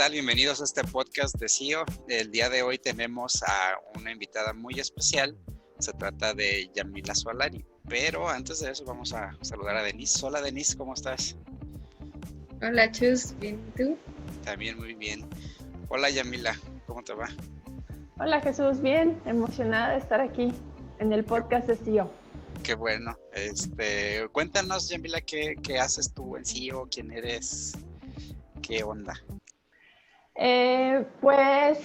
tal? Bienvenidos a este podcast de CEO. El día de hoy tenemos a una invitada muy especial. Se trata de Yamila Solari. Pero antes de eso vamos a saludar a Denise. Hola Denise, ¿cómo estás? Hola Chus, ¿bien y tú? También muy bien. Hola Yamila, ¿cómo te va? Hola Jesús, bien, emocionada de estar aquí en el podcast de CEO. Qué bueno. Cuéntanos Yamila, ¿qué haces tú en CEO? ¿Quién eres? ¿Qué onda? Pues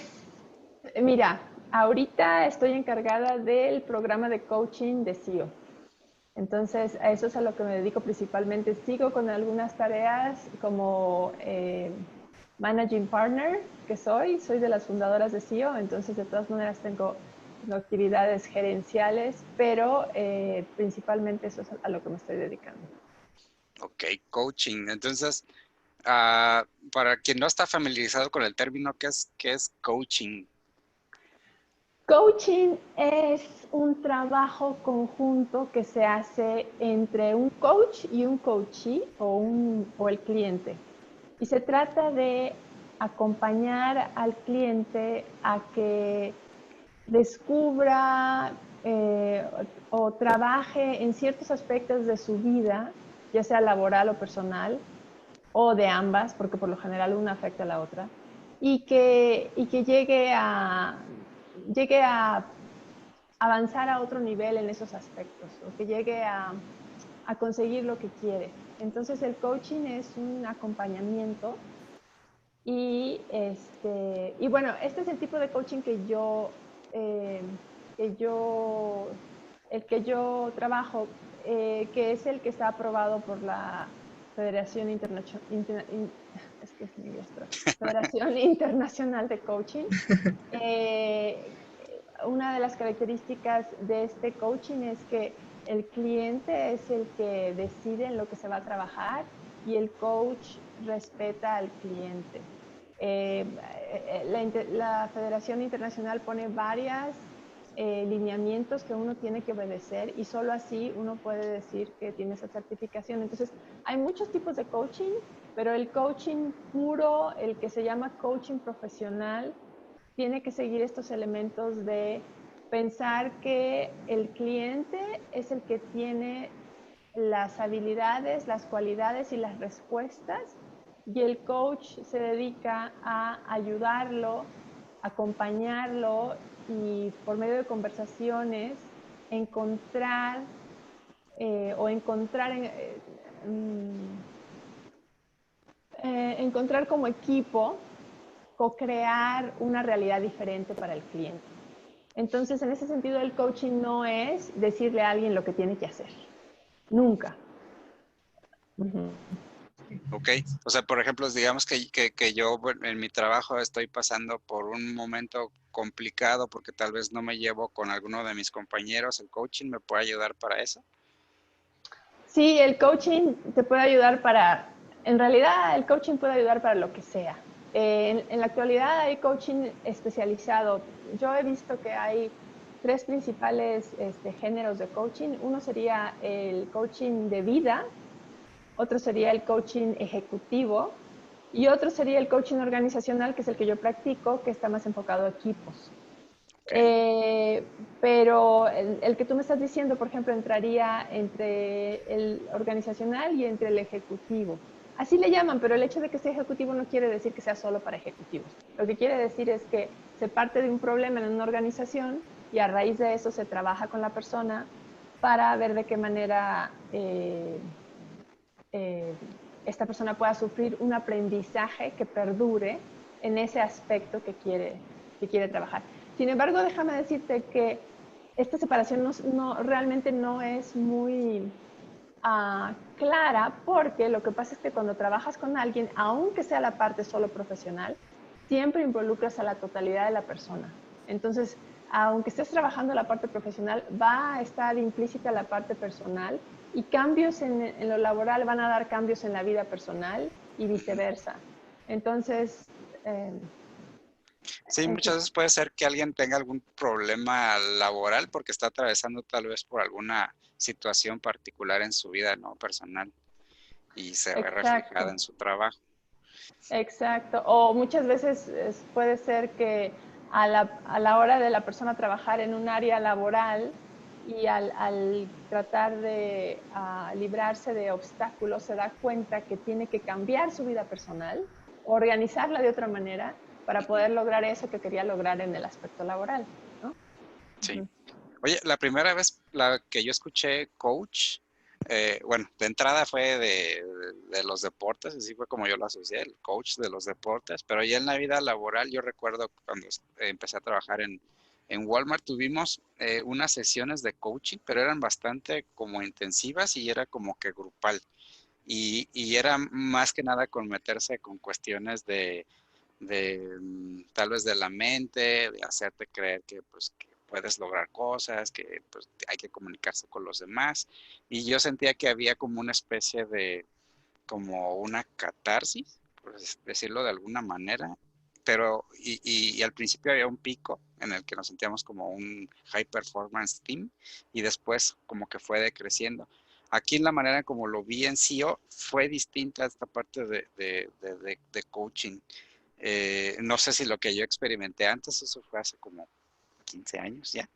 mira, ahorita estoy encargada del programa de coaching de CEO. Entonces, a eso es a lo que me dedico principalmente. Sigo con algunas tareas como Managing Partner, que soy de las fundadoras de CEO, entonces de todas maneras tengo actividades gerenciales, pero principalmente eso es a lo que me estoy dedicando. Ok, coaching. Entonces, para quien no está familiarizado con el término, ¿qué es coaching? Coaching es un trabajo conjunto que se hace entre un coach y un coachee o el cliente. Y se trata de acompañar al cliente a que descubra o trabaje en ciertos aspectos de su vida, ya sea laboral o personal, o de ambas, porque por lo general una afecta a la otra, y que llegue a avanzar a otro nivel en esos aspectos, o que llegue a conseguir lo que quiere. Entonces el coaching es un acompañamiento y bueno, este es el tipo de coaching eh, que yo, el que yo trabajo, que es el que está aprobado por la Federación Federación Internacional de Coaching. Eh, una de las características de este coaching es que el cliente es el que decide en lo que se va a trabajar y el coach respeta al cliente. La Federación Internacional pone varios lineamientos que uno tiene que obedecer y solo así uno puede decir que tiene esa certificación. Entonces, hay muchos tipos de coaching, pero el coaching puro, el que se llama coaching profesional, tiene que seguir estos elementos de pensar que el cliente es el que tiene las habilidades, las cualidades y las respuestas, y el coach se dedica a ayudarlo, acompañarlo y por medio de conversaciones encontrar encontrar como equipo co-crear una realidad diferente para el cliente. Entonces, en ese sentido, el coaching no es decirle a alguien lo que tiene que hacer. Nunca. Ok, o sea, por ejemplo, digamos que yo en mi trabajo estoy pasando por un momento complicado porque tal vez no me llevo con alguno de mis compañeros. ¿El coaching me puede ayudar para eso? Sí, el coaching te puede ayudar en realidad el coaching puede ayudar para lo que sea. En la actualidad hay coaching especializado. Yo he visto que hay tres principales géneros de coaching. Uno sería el coaching de vida, otro sería el coaching ejecutivo y otro sería el coaching organizacional, que es el que yo practico, que está más enfocado a equipos. Okay. Pero el que tú me estás diciendo, por ejemplo, entraría entre el organizacional y entre el ejecutivo. Así le llaman, pero el hecho de que sea ejecutivo no quiere decir que sea solo para ejecutivos. Lo que quiere decir es que se parte de un problema en una organización y a raíz de eso se trabaja con la persona para ver de qué manera esta persona pueda sufrir un aprendizaje que perdure en ese aspecto que quiere trabajar. Sin embargo, déjame decirte que esta separación realmente no es muy clara, porque lo que pasa es que cuando trabajas con alguien, aunque sea la parte solo profesional, siempre involucras a la totalidad de la persona. Entonces, aunque estés trabajando la parte profesional, va a estar implícita la parte personal, y cambios en lo laboral van a dar cambios en la vida personal y viceversa. Entonces, Sí, muchas veces puede ser que alguien tenga algún problema laboral porque está atravesando tal vez por alguna situación particular en su vida, ¿no? Personal, y se ve reflejada exacto. en su trabajo. Exacto. O muchas veces puede ser que a la hora de la persona trabajar en un área laboral y al tratar de librarse de obstáculos se da cuenta que tiene que cambiar su vida personal, organizarla de otra manera para Ujú. poder lograr eso que quería lograr en el aspecto laboral, ¿no? Sí. Ujú. Oye, la primera vez que yo escuché coach, bueno, de entrada fue de los deportes, así fue como yo lo asocié, el coach de los deportes, pero ya en la vida laboral, yo recuerdo cuando empecé a trabajar en Walmart, tuvimos unas sesiones de coaching, pero eran bastante como intensivas y era como que grupal. Y era más que nada con meterse con cuestiones de tal vez de la mente, de hacerte creer que, pues, que puedes lograr cosas, que pues, hay que comunicarse con los demás. Y yo sentía que había como una especie de, como una catarsis, por decirlo de alguna manera, pero y al principio había un pico en el que nos sentíamos como un high performance team y después como que fue decreciendo. Aquí en la manera como lo vi en CEO fue distinta a esta parte de coaching. No sé si lo que yo experimenté antes, eso fue hace como 15 años ya,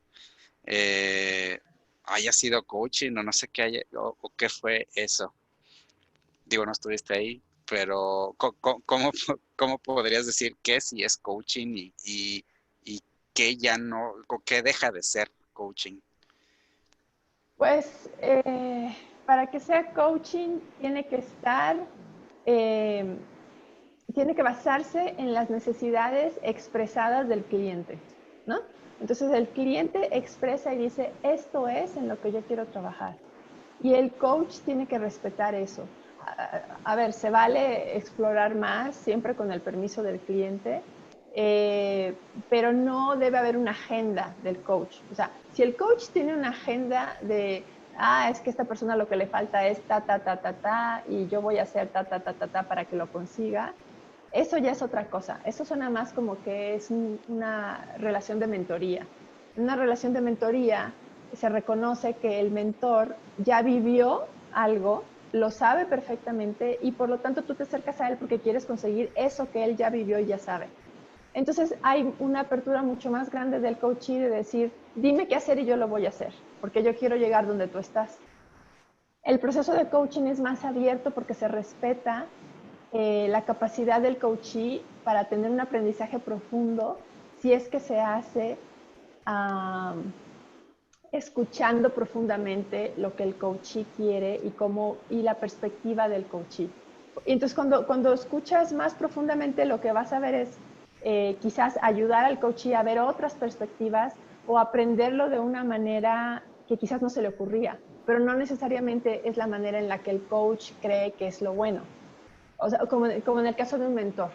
eh, haya sido coaching o no sé qué haya, o qué fue eso. Digo, no estuviste ahí, pero ¿cómo podrías decir qué si es coaching y qué ya no, o qué deja de ser coaching? Pues para que sea coaching tiene que estar, eh, tiene que basarse en las necesidades expresadas del cliente, ¿no? Entonces el cliente expresa y dice, esto es en lo que yo quiero trabajar. Y el coach tiene que respetar eso. A ver, se vale explorar más siempre con el permiso del cliente, pero no debe haber una agenda del coach. O sea, si el coach tiene una agenda de, es que esta persona lo que le falta es ta, ta, ta, ta, ta, y yo voy a hacer ta, ta, ta, ta, ta para que lo consiga, eso ya es otra cosa. Eso suena más como que es una relación de mentoría. En una relación de mentoría se reconoce que el mentor ya vivió algo, lo sabe perfectamente y por lo tanto tú te acercas a él porque quieres conseguir eso que él ya vivió y ya sabe. Entonces hay una apertura mucho más grande del coaching de decir, dime qué hacer y yo lo voy a hacer, porque yo quiero llegar donde tú estás. El proceso de coaching es más abierto porque se respeta la capacidad del coachee para tener un aprendizaje profundo si es que se hace escuchando profundamente lo que el coachee quiere y la perspectiva del coachee. Y entonces cuando escuchas más profundamente lo que vas a ver es quizás ayudar al coachee a ver otras perspectivas o aprenderlo de una manera que quizás no se le ocurría, pero no necesariamente es la manera en la que el coach cree que es lo bueno. O sea, como en el caso de un mentor.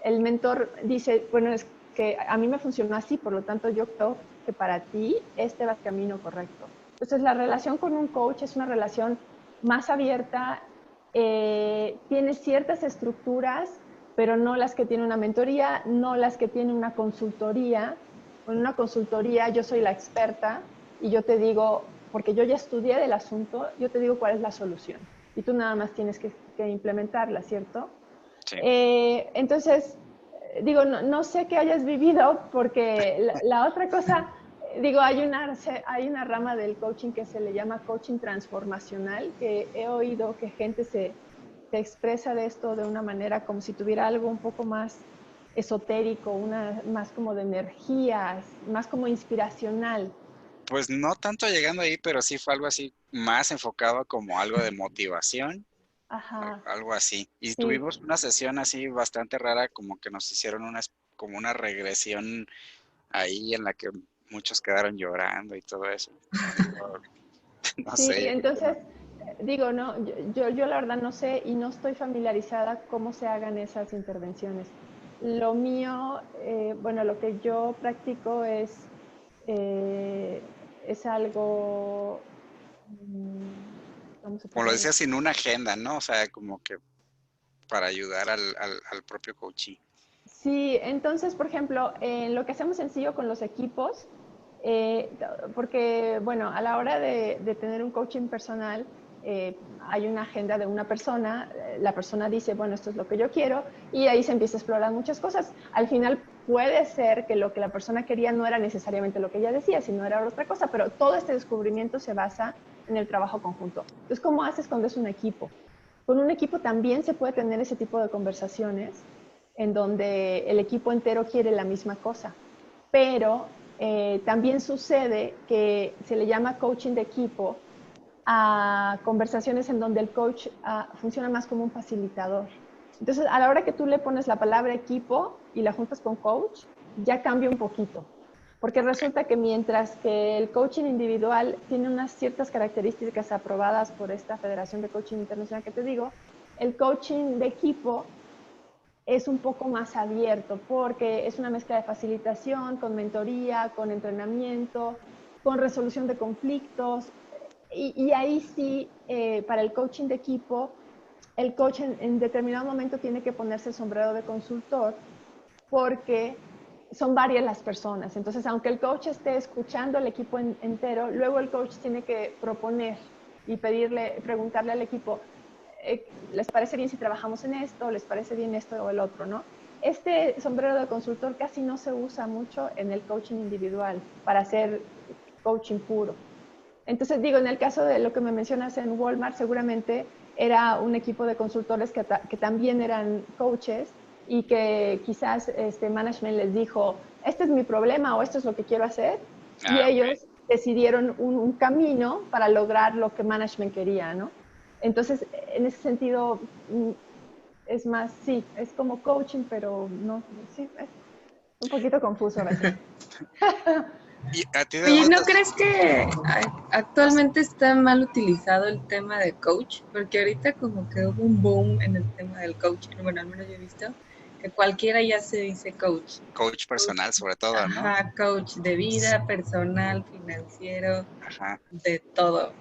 El mentor dice, bueno, es que a mí me funcionó así, por lo tanto yo creo que para ti este va el camino correcto. Entonces la relación con un coach es una relación más abierta, tiene ciertas estructuras, pero no las que tiene una mentoría, no las que tiene una consultoría. En una consultoría yo soy la experta y yo te digo, porque yo ya estudié del asunto, yo te digo cuál es la solución y tú nada más tienes que implementarla, ¿cierto? Sí. Entonces, digo, no sé qué hayas vivido, porque la otra cosa, digo, hay una rama del coaching que se le llama coaching transformacional, que he oído que gente se expresa de esto de una manera como si tuviera algo un poco más esotérico, más como de energías, más como inspiracional. Pues no tanto llegando ahí, pero sí fue algo así más enfocado como algo de motivación, Ajá, algo así. Y sí. tuvimos una sesión así bastante rara, como que nos hicieron como una regresión ahí en la que muchos quedaron llorando y todo eso. Digo, no Sí, sé, yo creo que no. entonces, digo, no, yo la verdad no sé y no estoy familiarizada cómo se hagan esas intervenciones. Lo mío, bueno, lo que yo practico es algo, ¿cómo se Como lo podría decía, decir? sin una agenda, ¿no? O sea, como que para ayudar al propio coachee. Sí, entonces, por ejemplo, lo que hacemos sencillo con los equipos, porque, bueno, a la hora de tener un coaching personal, hay una agenda de una persona, la persona dice, bueno, esto es lo que yo quiero, y ahí se empieza a explorar muchas cosas. Al final puede ser que lo que la persona quería no era necesariamente lo que ella decía, sino era otra cosa, pero todo este descubrimiento se basa en el trabajo conjunto. Entonces, ¿cómo haces cuando es un equipo? Con un equipo también se puede tener ese tipo de conversaciones en donde el equipo entero quiere la misma cosa, pero también sucede que se le llama coaching de equipo a conversaciones en donde el coach funciona más como un facilitador. Entonces, a la hora que tú le pones la palabra equipo y la juntas con coach, ya cambia un poquito. Porque resulta que mientras que el coaching individual tiene unas ciertas características aprobadas por esta Federación de Coaching Internacional que te digo, el coaching de equipo es un poco más abierto porque es una mezcla de facilitación, con mentoría, con entrenamiento, con resolución de conflictos. Y ahí sí, para el coaching de equipo, el coach en determinado momento tiene que ponerse el sombrero de consultor porque son varias las personas. Entonces, aunque el coach esté escuchando al equipo entero, luego el coach tiene que proponer y preguntarle al equipo, ¿les parece bien si trabajamos en esto? ¿Les parece bien esto o el otro? ¿No? Este sombrero de consultor casi no se usa mucho en el coaching individual para hacer coaching puro. Entonces, digo, en el caso de lo que me mencionas en Walmart, seguramente era un equipo de consultores que también eran coaches y que quizás management les dijo, este es mi problema o esto es lo que quiero hacer, y ellos decidieron un camino para lograr lo que management quería, ¿no? Entonces, en ese sentido, es más, sí, es como coaching, pero no, sí, es un poquito confuso a veces. ¿Y a ti de Oye, dónde ¿no crees que actualmente está mal utilizado el tema de coach? Porque ahorita como que hubo un boom en el tema del coaching. Bueno, al menos yo he visto que cualquiera ya se dice coach. Coach personal, sobre todo, ¿no? Ajá, coach de vida, personal, financiero, Ajá. de todo.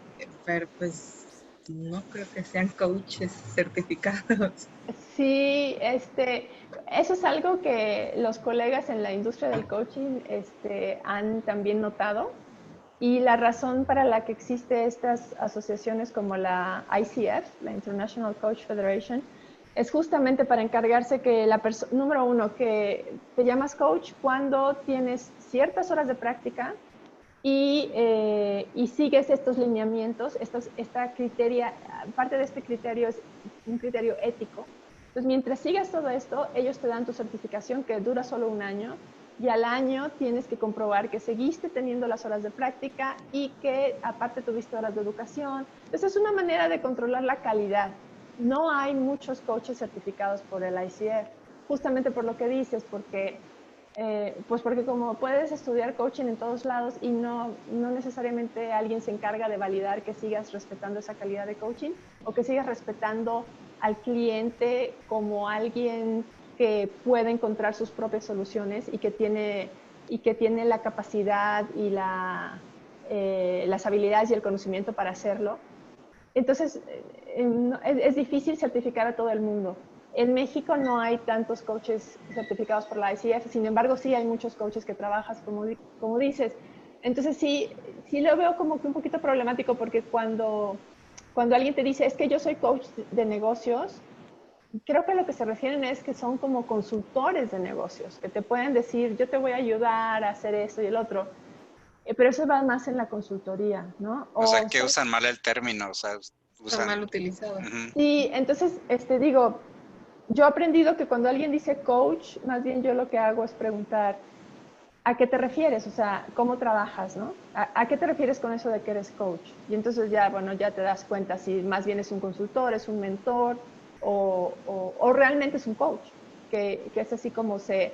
Pero pues no creo que sean coaches certificados. Sí, eso es algo que los colegas en la industria del coaching han también notado. Y la razón para la que existe estas asociaciones como la ICF, la International Coach Federation, es justamente para encargarse que la persona, número uno, que te llamas coach cuando tienes ciertas horas de práctica y sigues estos lineamientos, esta criteria, parte de este criterio es un criterio ético. Entonces, mientras sigas todo esto, ellos te dan tu certificación que dura solo un año y al año tienes que comprobar que seguiste teniendo las horas de práctica y que aparte tuviste horas de educación. Entonces, es una manera de controlar la calidad. No hay muchos coaches certificados por el ICF, justamente por lo que dices, pues porque como puedes estudiar coaching en todos lados y no necesariamente alguien se encarga de validar que sigas respetando esa calidad de coaching o que sigas respetando al cliente como alguien que puede encontrar sus propias soluciones y que tiene la capacidad y las habilidades y el conocimiento para hacerlo. Entonces, es difícil certificar a todo el mundo. En México no hay tantos coaches certificados por la ICF, sin embargo, sí hay muchos coaches que trabajas, como dices. Entonces, sí lo veo como que un poquito problemático porque cuando alguien te dice, es que yo soy coach de negocios, creo que lo que se refieren es que son como consultores de negocios, que te pueden decir, yo te voy a ayudar a hacer esto y el otro. Pero eso va más en la consultoría, ¿no? O sea, que usan mal el término, o sea, Está mal utilizado. Sí, entonces, digo, yo he aprendido que cuando alguien dice coach, más bien yo lo que hago es preguntar, ¿a qué te refieres? O sea, ¿cómo trabajas, no? ¿A qué te refieres con eso de que eres coach? Y entonces ya, bueno, ya te das cuenta si más bien es un consultor, es un mentor o realmente es un coach, que es así como se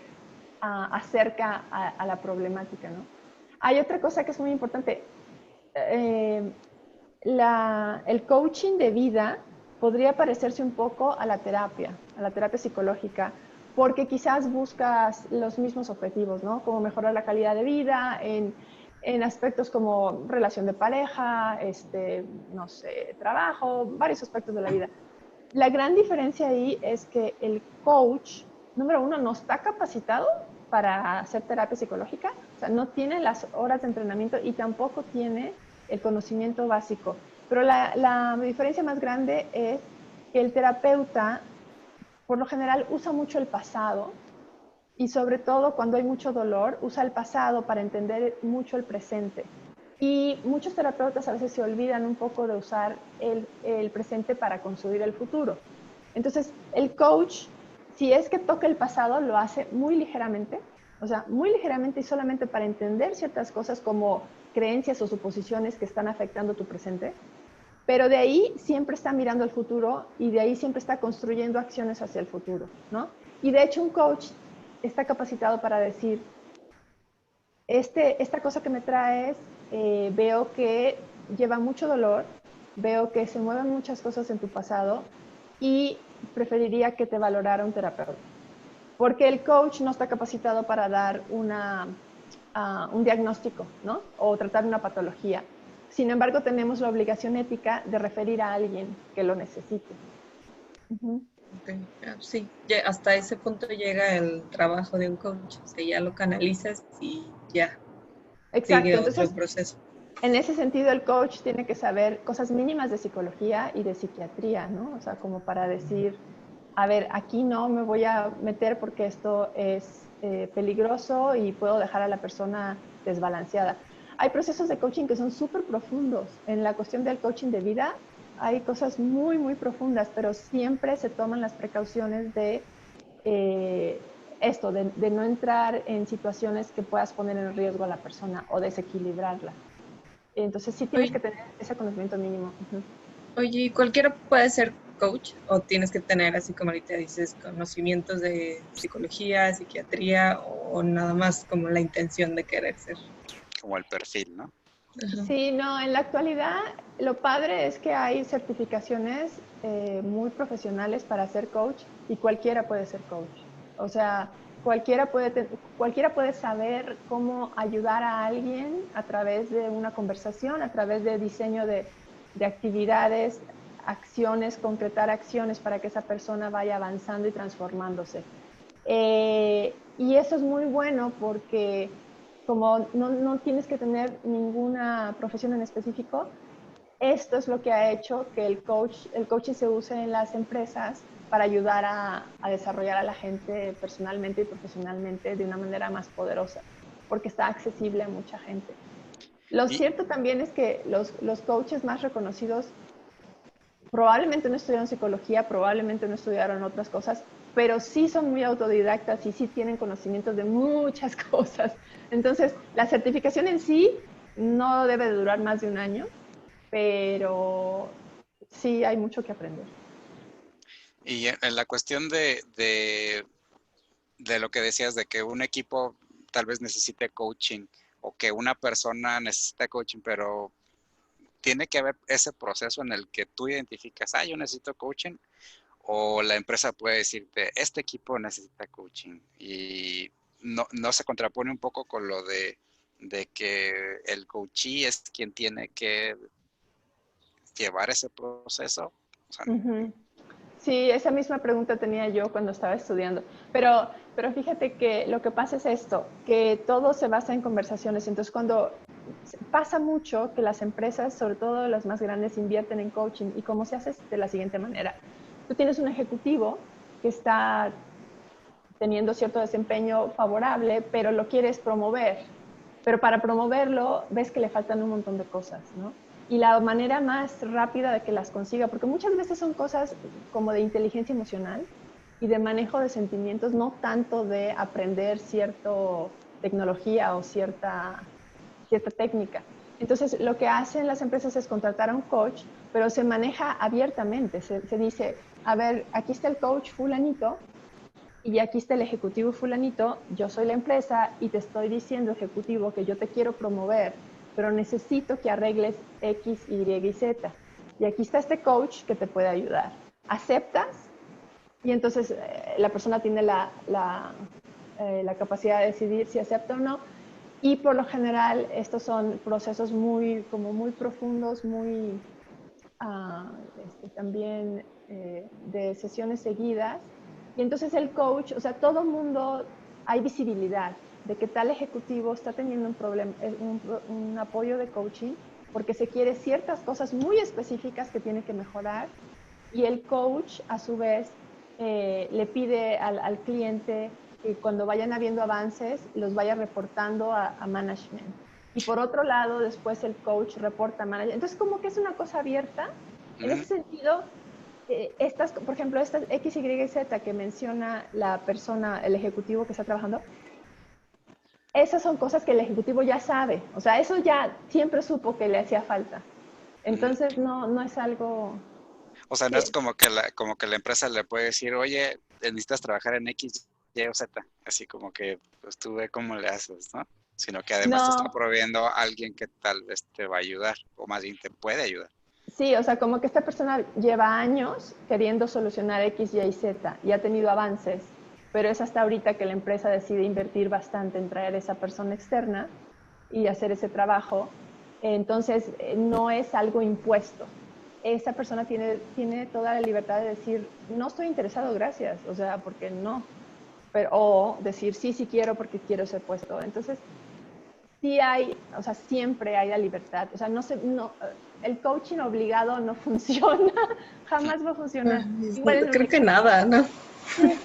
acerca a la problemática, ¿no? Hay otra cosa que es muy importante. Eh, el coaching de vida podría parecerse un poco a la terapia psicológica, porque quizás buscas los mismos objetivos, ¿no? Como mejorar la calidad de vida en aspectos como relación de pareja, no sé, trabajo, varios aspectos de la vida. La gran diferencia ahí es que el coach, número uno, no está capacitado para hacer terapia psicológica, o sea, no tiene las horas de entrenamiento y tampoco tiene el conocimiento básico. Pero la diferencia más grande es que el terapeuta, por lo general, usa mucho el pasado y sobre todo cuando hay mucho dolor, usa el pasado para entender mucho el presente. Y muchos terapeutas a veces se olvidan un poco de usar el presente para construir el futuro. Entonces, el coach, si es que toca el pasado, lo hace muy ligeramente, o sea, muy ligeramente y solamente para entender ciertas cosas como creencias o suposiciones que están afectando tu presente, pero de ahí siempre está mirando el futuro y de ahí siempre está construyendo acciones hacia el futuro, ¿no? Y de hecho un coach está capacitado para decir, esta cosa que me traes, veo que lleva mucho dolor, veo que se mueven muchas cosas en tu pasado y preferiría que te valorara un terapeuta. Porque el coach no está capacitado para dar un diagnóstico, ¿no? O tratar una patología. Sin embargo, tenemos la obligación ética de referir a alguien que lo necesite. Okay. Sí, ya hasta ese punto llega el trabajo de un coach, o sea, ya lo canalizas y ya Exacto, sigue otro entonces proceso. en ese sentido el coach tiene que saber cosas mínimas de psicología y de psiquiatría, ¿no? O sea, como para decir, a ver, aquí no me voy a meter porque esto es peligroso y puedo dejar a la persona desbalanceada. Hay procesos de coaching que son súper profundos. En la cuestión del coaching de vida hay cosas muy, muy profundas, pero siempre se toman las precauciones de de no entrar en situaciones que puedas poner en riesgo a la persona o desequilibrarla. Entonces sí tienes Oye, que tener ese conocimiento mínimo. oye, ¿y cualquiera puede ser coach o tienes que tener, así como ahorita dices, conocimientos de psicología, psiquiatría o nada más como la intención de querer ser? Como el perfil, ¿no? Ajá. Sí, no, en la actualidad lo padre es que hay certificaciones muy profesionales para ser coach y cualquiera puede ser coach. O sea, cualquiera puede saber cómo ayudar a alguien a través de una conversación, a través de diseño de actividades, acciones, concretar acciones para que esa persona vaya avanzando y transformándose. Y eso es muy bueno porque como no tienes que tener ninguna profesión en específico, esto es lo que ha hecho que el coaching se use en las empresas para ayudar a desarrollar a la gente personalmente y profesionalmente de una manera más poderosa, porque está accesible a mucha gente. Lo Y, cierto también es que los coaches más reconocidos probablemente no estudiaron psicología, probablemente no estudiaron otras cosas, pero sí son muy autodidactas y sí tienen conocimientos de muchas cosas. Entonces, la certificación en sí no debe de durar más de un año, pero sí hay mucho que aprender. y en la cuestión de lo que decías, de que un equipo tal vez necesite coaching o que una persona necesita coaching, pero tiene que haber ese proceso en el que tú identificas, yo necesito coaching, o la empresa puede decirte, este equipo necesita coaching, y no se contrapone un poco con lo de que el coachee es quien tiene que llevar ese proceso. O sea, Uh-huh. Sí, esa misma pregunta tenía yo cuando estaba estudiando, pero fíjate que lo que pasa es esto, que todo se basa en conversaciones, entonces cuando pasa mucho que las empresas, sobre todo las más grandes, invierten en coaching y cómo se hace es de la siguiente manera. Tú tienes un ejecutivo que está teniendo cierto desempeño favorable, pero lo quieres promover. Pero para promoverlo ves que le faltan un montón de cosas, ¿no? Y la manera más rápida de que las consiga, porque muchas veces son cosas como de inteligencia emocional y de manejo de sentimientos, no tanto de aprender cierta tecnología o cierta técnica. Entonces, lo que hacen las empresas es contratar a un coach, pero se maneja abiertamente. Se dice, a ver, aquí está el coach fulanito y aquí está el ejecutivo fulanito, yo soy la empresa y te estoy diciendo, ejecutivo, que yo te quiero promover, pero necesito que arregles X, Y y Z. Y aquí está este coach que te puede ayudar. ¿Aceptas? Y entonces la persona tiene la capacidad de decidir si acepta o no. Y por lo general estos son procesos como muy profundos, muy también de sesiones seguidas. Y entonces el coach, o sea, todo mundo, hay visibilidad de que tal ejecutivo está teniendo un problema, un apoyo de coaching porque se quiere ciertas cosas muy específicas que tiene que mejorar y el coach a su vez le pide al cliente que cuando vayan habiendo avances los vaya reportando a management. Y por otro lado, después el coach reporta a management. Entonces, como que es una cosa abierta. En ese sentido, por ejemplo, estas X, Y y Z que menciona la persona, el ejecutivo que está trabajando, esas son cosas que el ejecutivo ya sabe. O sea, eso ya siempre supo que le hacía falta. Entonces, no es algo... O sea, no es como que la empresa le puede decir, oye, necesitas trabajar en X, Y o Z. Así como que, pues tú ve cómo le haces, ¿no? Sino que además te está No, proveyendo a alguien que tal vez te va a ayudar, o más bien te puede ayudar. sí, o sea, como que esta persona lleva años queriendo solucionar X, Y y Z y ha tenido avances, pero es hasta ahorita que la empresa decide invertir bastante en traer esa persona externa y hacer ese trabajo. Entonces, no es algo impuesto. Esa persona tiene toda la libertad de decir, no estoy interesado, gracias, o sea, porque no. Pero, o decir, sí, sí quiero porque quiero ese puesto. Entonces, sí hay, o sea, siempre hay la libertad. O sea, el coaching obligado no funciona, jamás va a funcionar. Igual en un Creo que equipo. nada, ¿no? Sí,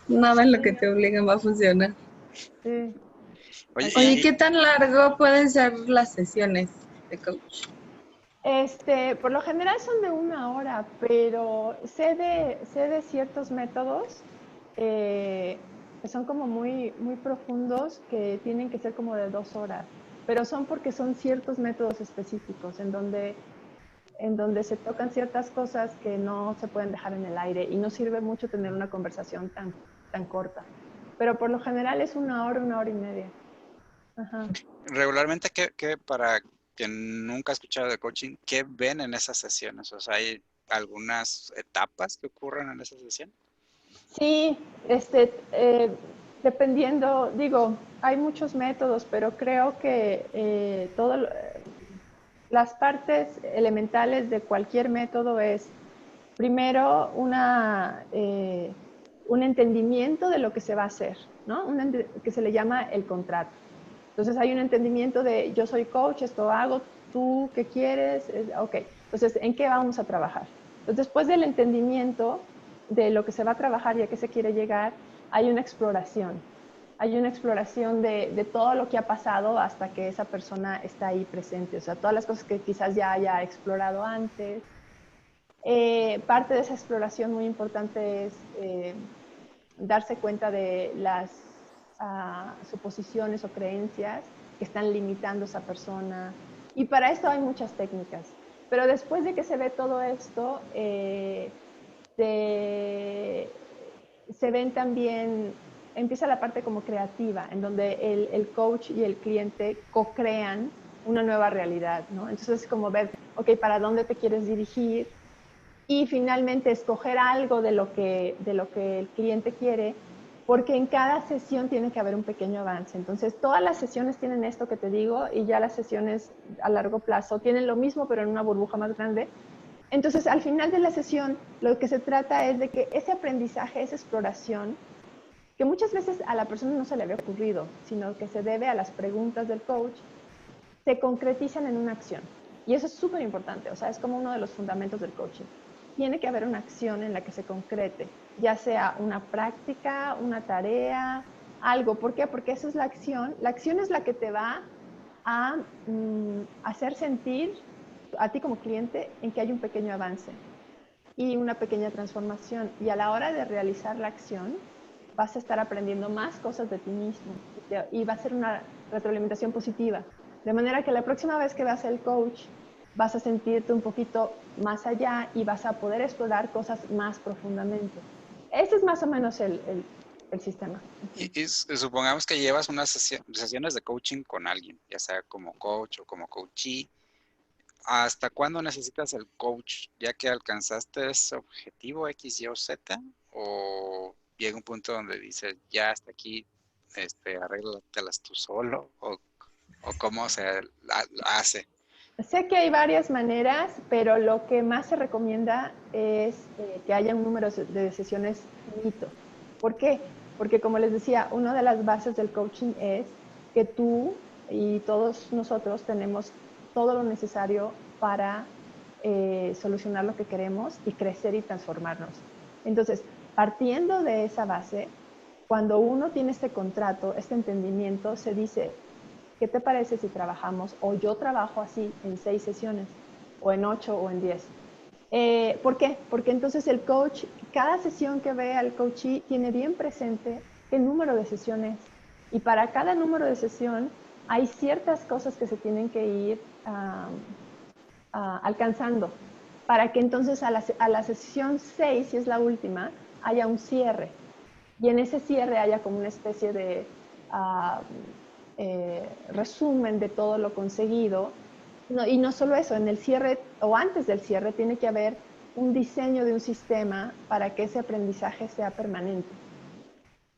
Nada en lo sí, que te obligan va a funcionar. sí. Oye, Así Oye, es. ¿qué tan largo pueden ser las sesiones de coach? Por lo general son de 1 hora, pero sé de ciertos métodos que son como muy, muy profundos que tienen que ser como de 2 horas, pero son porque son ciertos métodos específicos en donde se tocan ciertas cosas que no se pueden dejar en el aire y no sirve mucho tener una conversación tan corta. Pero por lo general es 1 hora y media. Ajá. regularmente, para quien nunca ha escuchado de coaching, ¿qué ven en esas sesiones? O sea, ¿hay algunas etapas que ocurren en esa sesión? Sí, dependiendo, digo, hay muchos métodos, pero creo que las partes elementales de cualquier método es, primero, un entendimiento de lo que se va a hacer, ¿no? Que se le llama el contrato. Entonces hay un entendimiento de yo soy coach, esto hago, tú qué quieres, ok. Entonces, ¿en qué vamos a trabajar? Entonces, después del entendimiento de lo que se va a trabajar y a qué se quiere llegar, hay una exploración. Hay una exploración de todo lo que ha pasado hasta que esa persona está ahí presente. O sea, todas las cosas que quizás ya haya explorado antes. Parte de esa exploración muy importante es darse cuenta de las suposiciones o creencias que están limitando a esa persona. Y para esto hay muchas técnicas. Pero después de que se ve todo esto, se ven también, empieza la parte como creativa, en donde el coach y el cliente co-crean una nueva realidad, ¿no? Entonces es como ver, ok, ¿para dónde te quieres dirigir? Y finalmente escoger algo de lo que el cliente quiere, porque en cada sesión tiene que haber un pequeño avance. Entonces, todas las sesiones tienen esto que te digo y ya las sesiones a largo plazo tienen lo mismo, pero en una burbuja más grande. Entonces, al final de la sesión, lo que se trata es de que ese aprendizaje, esa exploración, que muchas veces a la persona no se le había ocurrido, sino que se debe a las preguntas del coach, se concretizan en una acción. Y eso es súper importante, o sea, es como uno de los fundamentos del coaching. Tiene que haber una acción en la que se concrete, ya sea una práctica, una tarea, algo. ¿Por qué? Porque esa es la acción. La acción es la que te va a hacer sentir a ti como cliente en que hay un pequeño avance y una pequeña transformación. Y a la hora de realizar la acción, vas a estar aprendiendo más cosas de ti mismo y va a ser una retroalimentación positiva. De manera que la próxima vez que veas el coach, vas a sentirte un poquito más allá y vas a poder explorar cosas más profundamente. Ese es más o menos el sistema. Y supongamos que llevas unas sesiones de coaching con alguien, ya sea como coach o como coachee. ¿Hasta cuándo necesitas el coach? ¿Ya que alcanzaste ese objetivo X, Y o Z? ¿O llega un punto donde dices, ya hasta aquí, arréglatelas tú solo? ¿O cómo se hace? Sé que hay varias maneras, pero lo que más se recomienda es que haya un número de sesiones finito. ¿Por qué? Porque como les decía, una de las bases del coaching es que tú y todos nosotros tenemos todo lo necesario para solucionar lo que queremos y crecer y transformarnos. Entonces, partiendo de esa base, cuando uno tiene este contrato, este entendimiento, se dice, ¿qué te parece si trabajamos o yo trabajo así en 6 sesiones o en 8 o en 10? ¿Por qué? Porque entonces el coach, cada sesión que ve al coachee tiene bien presente qué número de sesiones, y para cada número de sesión hay ciertas cosas que se tienen que ir alcanzando para que entonces a la sesión 6, si es la última, haya un cierre, y en ese cierre haya como una especie de resumen de todo lo conseguido. No, y no solo eso, en el cierre o antes del cierre tiene que haber un diseño de un sistema para que ese aprendizaje sea permanente.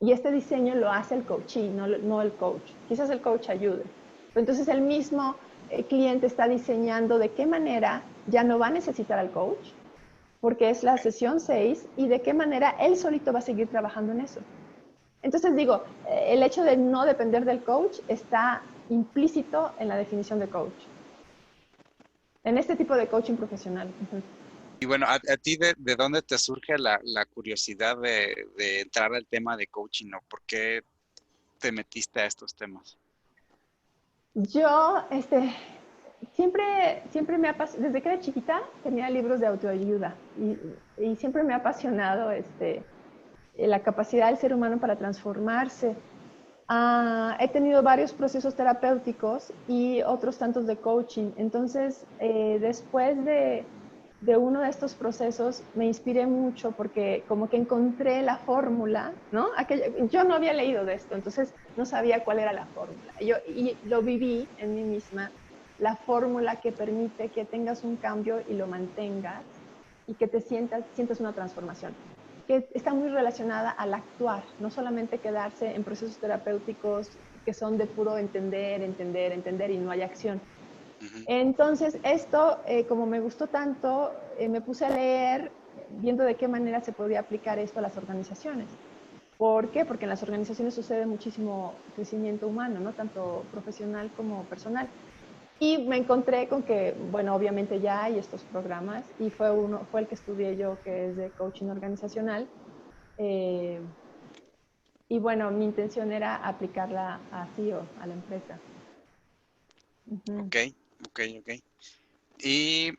Y este diseño lo hace el coachee, no el coach. Quizás el coach ayude. Pero entonces el mismo cliente está diseñando de qué manera ya no va a necesitar al coach, porque es la sesión 6, y de qué manera él solito va a seguir trabajando en eso. Entonces digo, el hecho de no depender del coach está implícito en la definición de coach. En este tipo de coaching profesional. Y bueno, ¿a ti de dónde te surge la curiosidad de entrar al tema de coaching, o por qué te metiste a estos temas? Yo, siempre me ha apasionado, desde que era chiquita tenía libros de autoayuda y siempre me ha apasionado la capacidad del ser humano para transformarse. He tenido varios procesos terapéuticos y otros tantos de coaching. Entonces, después de uno de estos procesos me inspiré mucho porque como que encontré la fórmula, ¿no? Yo no había leído de esto, entonces no sabía cuál era la fórmula. Y lo viví en mí misma, la fórmula que permite que tengas un cambio y lo mantengas y que te sientas una transformación, que está muy relacionada al actuar, no solamente quedarse en procesos terapéuticos que son de puro entender y no hay acción. Entonces, esto, como me gustó tanto, me puse a leer, viendo de qué manera se podía aplicar esto a las organizaciones. ¿Por qué? Porque en las organizaciones sucede muchísimo crecimiento humano, ¿no? Tanto profesional como personal. Y me encontré con que, bueno, obviamente ya hay estos programas, y fue el que estudié yo, que es de coaching organizacional. Y bueno, mi intención era aplicarla así a la empresa. Ok. ¿Y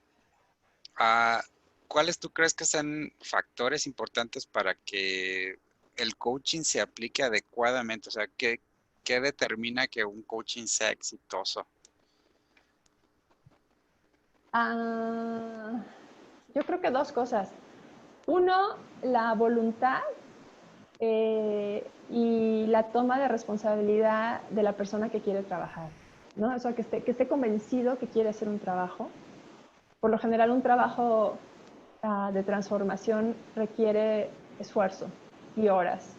cuáles tú crees que sean factores importantes para que el coaching se aplique adecuadamente? O sea, ¿qué determina que un coaching sea exitoso? Yo creo que 2 cosas. Uno, la voluntad y la toma de responsabilidad de la persona que quiere trabajar, ¿no? O sea, que esté convencido que quiere hacer un trabajo. Por lo general, un trabajo de transformación requiere esfuerzo y horas,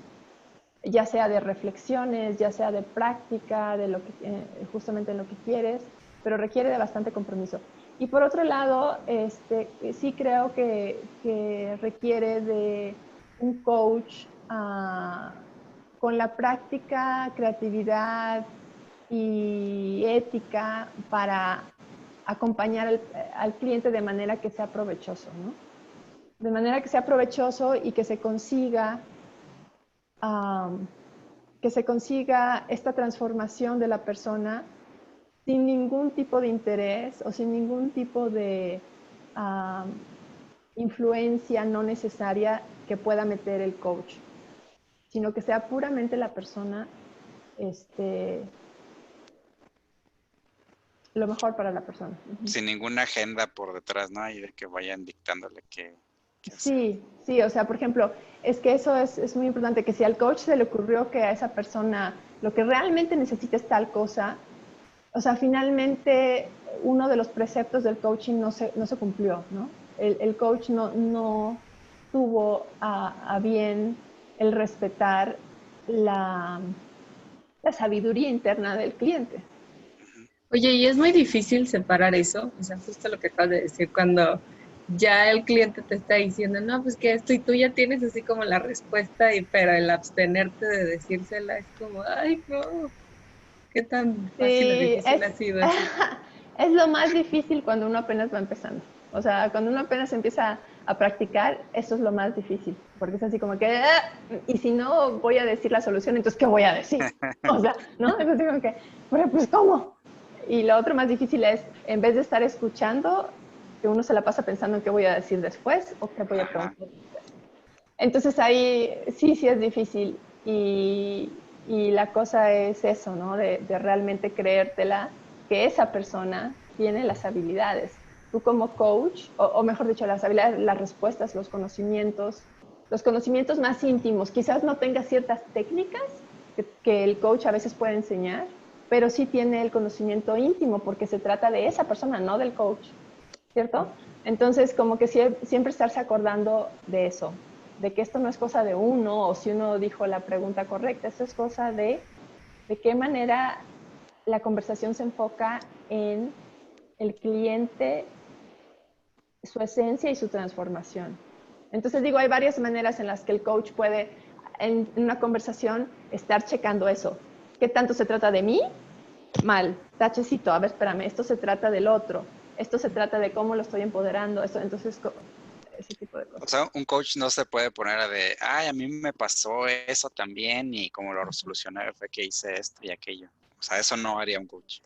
ya sea de reflexiones, ya sea de práctica, de lo que, justamente en lo que quieres, pero requiere de bastante compromiso. Y por otro lado, sí creo que requiere de un coach con la práctica, creatividad y ética para acompañar al cliente de manera que sea provechoso, ¿no? De manera que sea provechoso y que se consiga esta transformación de la persona sin ningún tipo de interés o sin ningún tipo de influencia no necesaria que pueda meter el coach, sino que sea puramente la persona lo mejor para la persona. Sin ninguna agenda por detrás, ¿no? Y de que vayan dictándole qué hacer. Sí, o sea, por ejemplo, es que eso es muy importante, que si al coach se le ocurrió que a esa persona lo que realmente necesita es tal cosa, o sea, finalmente uno de los preceptos del coaching no se cumplió, ¿no? El coach no tuvo a bien el respetar la sabiduría interna del cliente. Oye, y es muy difícil separar eso, o sea, justo lo que acabas de decir, cuando ya el cliente te está diciendo, no, pues que esto, y tú ya tienes así como la respuesta, pero el abstenerte de decírsela es como, ay, no, qué tan fácil o difícil ha sido eso. Es lo más difícil cuando uno apenas va empezando. O sea, cuando uno apenas empieza a practicar, eso es lo más difícil. Porque es así como que, y si no voy a decir la solución, entonces, ¿qué voy a decir? O sea, ¿no? Es así como que, pero pues, ¿cómo? Y lo otro más difícil es, en vez de estar escuchando, que uno se la pasa pensando en qué voy a decir después o qué voy a preguntar después. Entonces ahí sí es difícil. Y la cosa es eso, ¿no? De realmente creértela, que esa persona tiene las habilidades. Tú como coach, o mejor dicho, las habilidades, las respuestas, los conocimientos más íntimos. Quizás no tenga ciertas técnicas que el coach a veces puede enseñar, pero sí tiene el conocimiento íntimo porque se trata de esa persona, no del coach, ¿cierto? Entonces, como que siempre estarse acordando de eso, de que esto no es cosa de uno o si uno dijo la pregunta correcta, esto es cosa de qué manera la conversación se enfoca en el cliente, su esencia y su transformación. Entonces digo, hay varias maneras en las que el coach puede en una conversación estar checando eso. ¿Qué tanto se trata de mí? Mal, tachecito, a ver, espérame, esto se trata del otro, esto se trata de cómo lo estoy empoderando, esto, entonces ese tipo de cosas. O sea, un coach no se puede poner a mí me pasó eso también y como lo solucioné fue que hice esto y aquello. O sea, eso no haría un coach.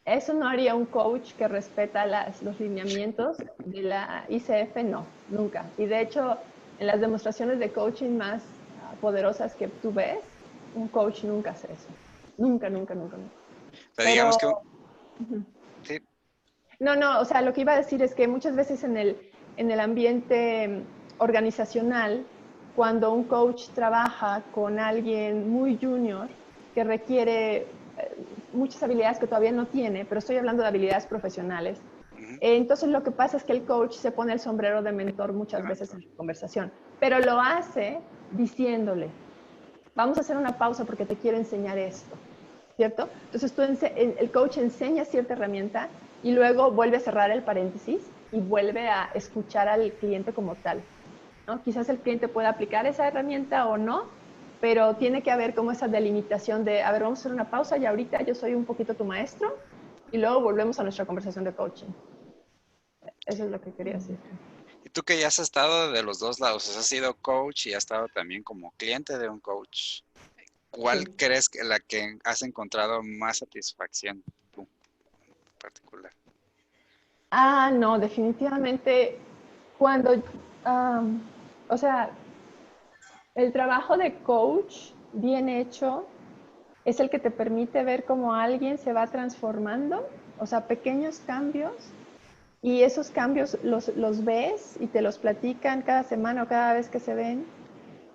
Eso no haría un coach que respeta los lineamientos de la ICF, no, nunca. Y de hecho, en las demostraciones de coaching más poderosas que tú ves, un coach nunca hace eso. Nunca, nunca, nunca, nunca. Pero digamos que... Sí. No, o sea, lo que iba a decir es que muchas veces en el ambiente organizacional, cuando un coach trabaja con alguien muy junior que requiere muchas habilidades que todavía no tiene, pero estoy hablando de habilidades profesionales, entonces lo que pasa es que el coach se pone el sombrero de mentor muchas veces en la conversación, pero lo hace diciéndole, vamos a hacer una pausa porque te quiero enseñar esto, ¿cierto? Entonces el coach enseña cierta herramienta y luego vuelve a cerrar el paréntesis y vuelve a escuchar al cliente como tal, ¿no? Quizás el cliente pueda aplicar esa herramienta o no, pero tiene que haber como esa delimitación de, a ver, vamos a hacer una pausa y ahorita yo soy un poquito tu maestro y luego volvemos a nuestra conversación de coaching. Eso es lo que quería decir. Y tú que ya has estado de los dos lados, has sido coach y has estado también como cliente de un coach. ¿Cuál crees que la que has encontrado más satisfacción tú en particular? No, definitivamente cuando, o sea, el trabajo de coach bien hecho es el que te permite ver cómo alguien se va transformando, o sea, pequeños cambios, y esos cambios los ves y te los platican cada semana o cada vez que se ven.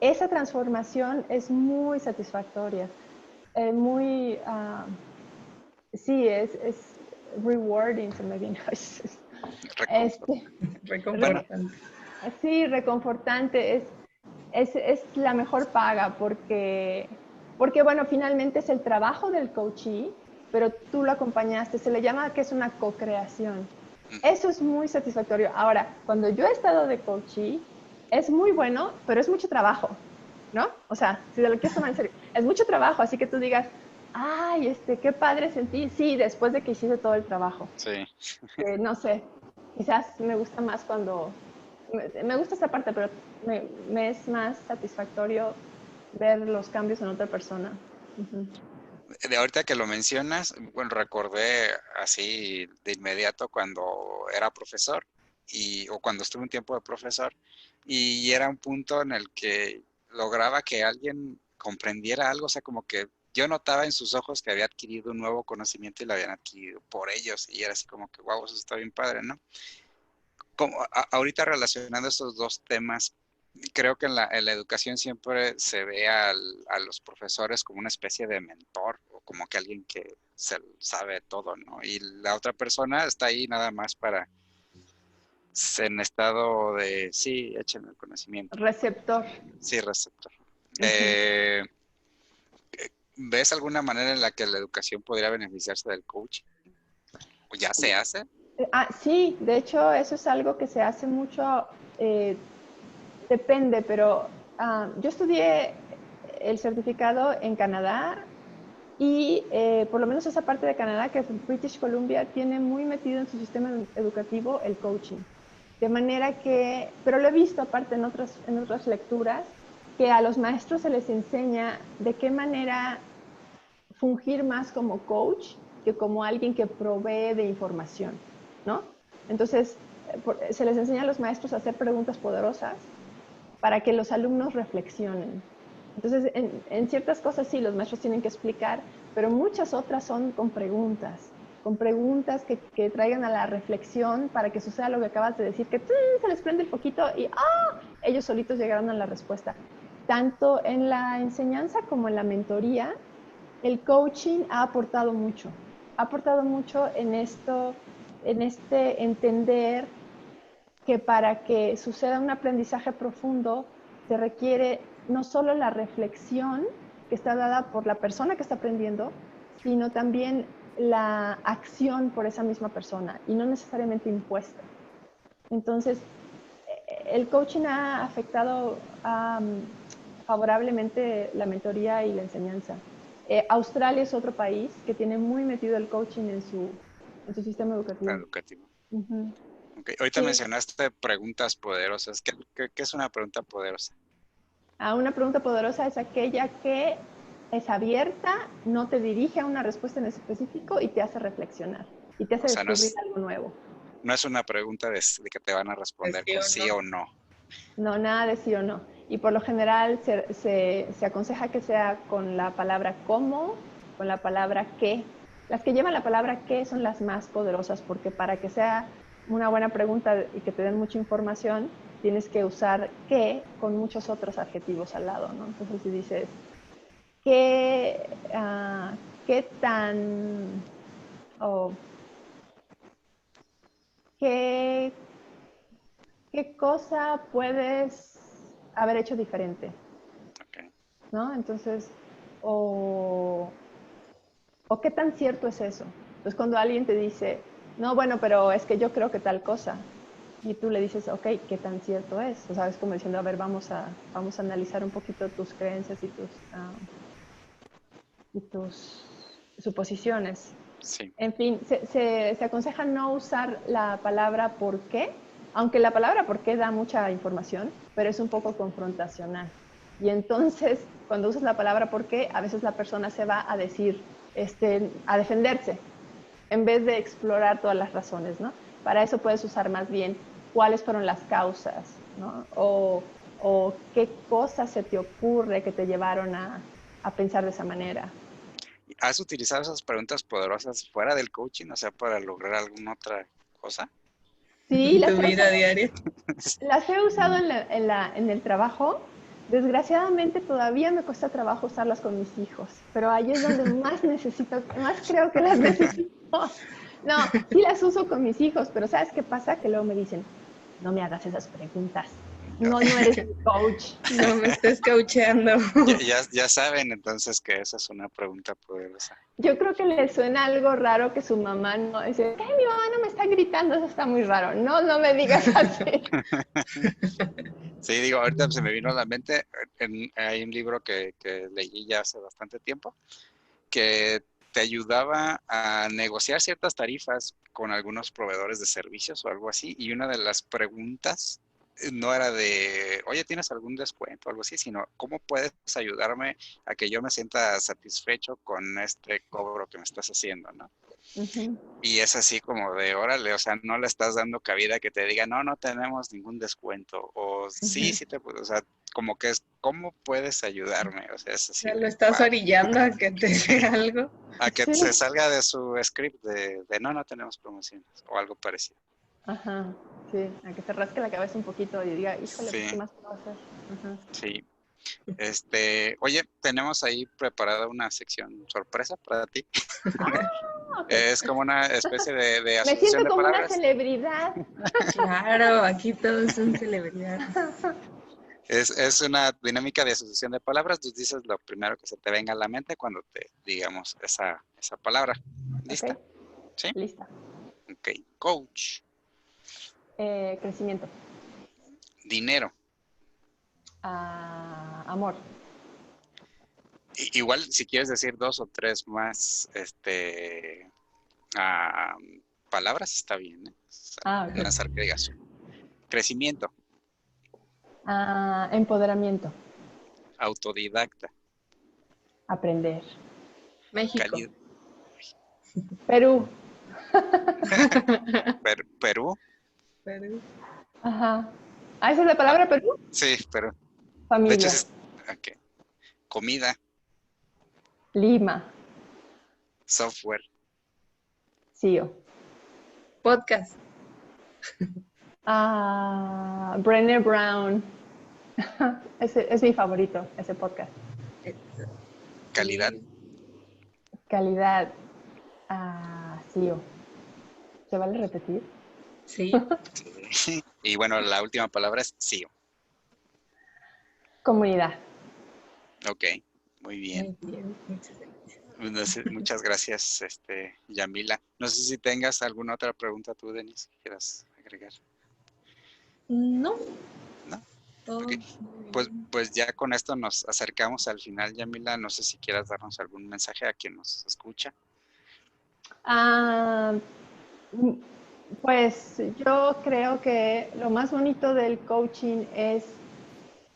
Esa transformación es muy satisfactoria, muy, sí, es rewarding, se me viene. Reconfortante. Sí, reconfortante, es la mejor paga porque, bueno, finalmente es el trabajo del coachee, pero tú lo acompañaste, se le llama que es una co-creación. Eso es muy satisfactorio. Ahora, cuando yo he estado de coachee, es muy bueno, pero es mucho trabajo, ¿no? O sea, si te lo quieres tomar en serio, es mucho trabajo, así que tú digas, ay, qué padre sentí, sí, después de que hiciste todo el trabajo. Sí. No sé, quizás me gusta más cuando, me gusta esta parte, pero me es más satisfactorio ver los cambios en otra persona. De ahorita que lo mencionas, bueno, recordé así de inmediato cuando era profesor o cuando estuve un tiempo de profesor y era un punto en el que lograba que alguien comprendiera algo, o sea, como que yo notaba en sus ojos que había adquirido un nuevo conocimiento y lo habían adquirido por ellos y era así como que, wow, eso está bien padre, ¿no? Como, ahorita relacionando estos dos temas, creo que en la educación siempre se ve a los profesores como una especie de mentor o como que alguien que sabe todo, ¿no? Y la otra persona está ahí nada más para en estado de, sí, échenme el conocimiento. Receptor. Sí, receptor. ¿Ves alguna manera en la que la educación podría beneficiarse del coaching? ¿O ya se hace? Sí, de hecho eso es algo que se hace mucho, depende, pero yo estudié el certificado en Canadá Y por lo menos esa parte de Canadá, que es British Columbia, tiene muy metido en su sistema educativo el coaching. De manera que, pero lo he visto aparte en otras lecturas, que a los maestros se les enseña de qué manera fungir más como coach que como alguien que provee de información, ¿no? Entonces, se les enseña a los maestros a hacer preguntas poderosas para que los alumnos reflexionen. Entonces, en ciertas cosas sí, los maestros tienen que explicar, pero muchas otras son con preguntas que traigan a la reflexión para que suceda lo que acabas de decir, que se les prende el foquito y ellos solitos llegaron a la respuesta. Tanto en la enseñanza como en la mentoría, el coaching ha aportado mucho. Ha aportado mucho en esto, en este entender que para que suceda un aprendizaje profundo se requiere no solo la reflexión que está dada por la persona que está aprendiendo, sino también la acción por esa misma persona y no necesariamente impuesta. Entonces, el coaching ha afectado favorablemente la mentoría y la enseñanza. Australia es otro país que tiene muy metido el coaching en su sistema educativo. Educativo. Uh-huh. Okay. Ahorita Sí. mencionaste preguntas poderosas. ¿Qué es una pregunta poderosa? Una pregunta poderosa es aquella que es abierta, no te dirige a una respuesta en específico y te hace reflexionar y te hace descubrir algo nuevo. No es una pregunta de que te van a responder con sí o no. No, nada de sí o no. Y por lo general se aconseja que sea con la palabra cómo, con la palabra qué. Las que llevan la palabra qué son las más poderosas, porque para que sea una buena pregunta y que te den mucha información, tienes que usar qué con muchos otros adjetivos al lado, ¿no? Entonces, si dices, ¿qué tan... o qué cosa puedes haber hecho diferente? Okay. ¿No? Entonces, o qué tan cierto es eso. Entonces, cuando alguien te dice, no, bueno, pero es que yo creo que tal cosa, y tú le dices, ok, ¿qué tan cierto es? O sea, es como diciendo, a ver, vamos a analizar un poquito tus creencias y tus suposiciones. Sí. En fin, se aconseja no usar la palabra por qué, aunque la palabra por qué da mucha información, pero es un poco confrontacional. Y entonces, cuando usas la palabra por qué, a veces la persona se va a decir, a defenderse, en vez de explorar todas las razones, ¿no? Para eso puedes usar más bien cuáles fueron las causas, ¿no? O qué cosas se te ocurre que te llevaron a pensar de esa manera. ¿Has utilizado esas preguntas poderosas fuera del coaching, o sea, para lograr alguna otra cosa? Sí, tu vida diaria. Las he usado en el trabajo. Desgraciadamente todavía me cuesta trabajo usarlas con mis hijos, pero ahí es donde más creo que las necesito. No, sí las uso con mis hijos, pero ¿sabes qué pasa? Que luego me dicen, no me hagas esas preguntas. No eres mi coach. No me estés coacheando. Ya saben entonces que esa es una pregunta poderosa. Yo creo que le suena algo raro que su mamá no dice, ¿qué? Mi mamá no me está gritando, eso está muy raro. No, no me digas así. Sí, digo, ahorita se me vino a la mente, hay un libro que leí ya hace bastante tiempo, que te ayudaba a negociar ciertas tarifas con algunos proveedores de servicios o algo así, y una de las preguntas no era de, oye, ¿tienes algún descuento o algo así? Sino, ¿cómo puedes ayudarme a que yo me sienta satisfecho con este cobro que me estás haciendo, ¿no? Uh-huh. Y es así como de, órale, o sea, no le estás dando cabida que te diga, no tenemos ningún descuento, o sí, Uh-huh. sí te puedo, o sea, como que es, ¿cómo puedes ayudarme? O sea, es así Ya lo de, estás wow. orillando a que te dé algo. A que Sí. se salga de su script de no tenemos promociones, o algo parecido. Ajá, sí, a que se rasque la cabeza un poquito y diga, híjole, pues, ¿qué Sí, más puedo hacer? Ajá. sí. Oye, tenemos ahí preparada una sección sorpresa para ti. Okay. Es como una especie de Me asociación siento de como una palabras. celebridad. Claro, aquí todos son celebridades. Es una dinámica de asociación de palabras. Tú dices lo primero que se te venga a la mente cuando te digamos esa palabra. ¿Lista? Ok, ¿Sí? lista. Ok. Coach. Crecimiento. Dinero. Amor. Igual, si quieres decir 2 o 3 más palabras, está bien, ¿eh? O sea, Ok. no es que digas crecimiento, Empoderamiento, autodidacta, aprender. México. calidad. Perú. Perú, Perú. Ajá. ¿Esa es la palabra Perú? sí, pero de hecho Familia. es ok. Comida, Lima. software, CEO. Podcast. Brené Brown. Ese es mi favorito, ese podcast. calidad. Calidad. CEO. ¿Se vale repetir? Sí. Sí. Y bueno, la última palabra es sí. Comunidad. Ok, muy bien. Muy bien. Muchas gracias. Muchas gracias, Yamila. No sé si tengas alguna otra pregunta tú, Denise, que quieras agregar. No, ¿No? todo Ok. muy Pues, bien. pues ya con esto nos acercamos al final, Yamila. No sé si quieras darnos algún mensaje a quien nos escucha. Ah, pues yo creo que lo más bonito del coaching es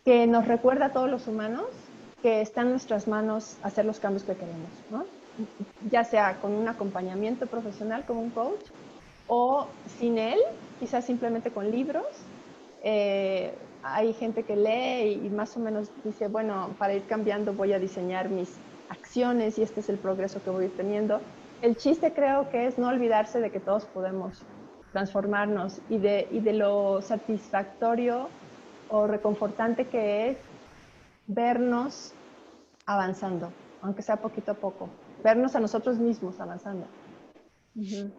que nos recuerda a todos los humanos que está en nuestras manos hacer los cambios que queremos, ¿no? Ya sea con un acompañamiento profesional como un coach o sin él, quizás simplemente con libros. Hay gente que lee y más o menos dice, bueno, para ir cambiando voy a diseñar mis acciones y este es el progreso que voy teniendo. El chiste creo que es no olvidarse de que todos podemos transformarnos y de lo satisfactorio o reconfortante que es vernos avanzando, aunque sea poquito a poco, vernos a nosotros mismos avanzando. Uh-huh.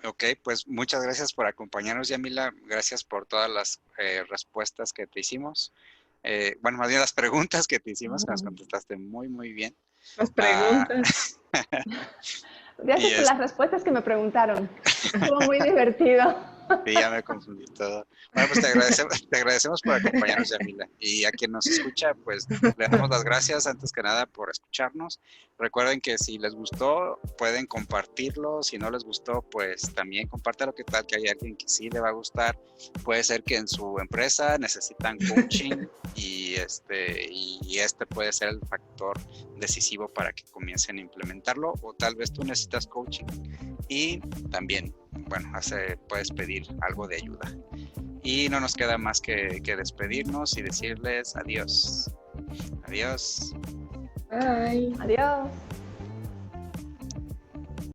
Ok, pues muchas gracias por acompañarnos, Yamila. Gracias por todas las respuestas que te hicimos. Bueno, más bien las preguntas que te hicimos, que nos contestaste muy, muy bien. Las preguntas. Gracias por las respuestas que me preguntaron. Estuvo muy divertido. Sí, ya me confundí todo. Bueno, pues te agradecemos por acompañarnos, Yamila. Y a quien nos escucha, pues le damos las gracias antes que nada por escucharnos. Recuerden que si les gustó, pueden compartirlo. Si no les gustó, pues también compártelo. ¿Qué tal que hay alguien que sí le va a gustar? Puede ser que en su empresa necesitan coaching y este puede ser el factor decisivo para que comiencen a implementarlo. O tal vez tú necesitas coaching y también, bueno, puedes pedir algo de ayuda. Y no nos queda más que despedirnos y decirles adiós. Adiós. Bye. Adiós.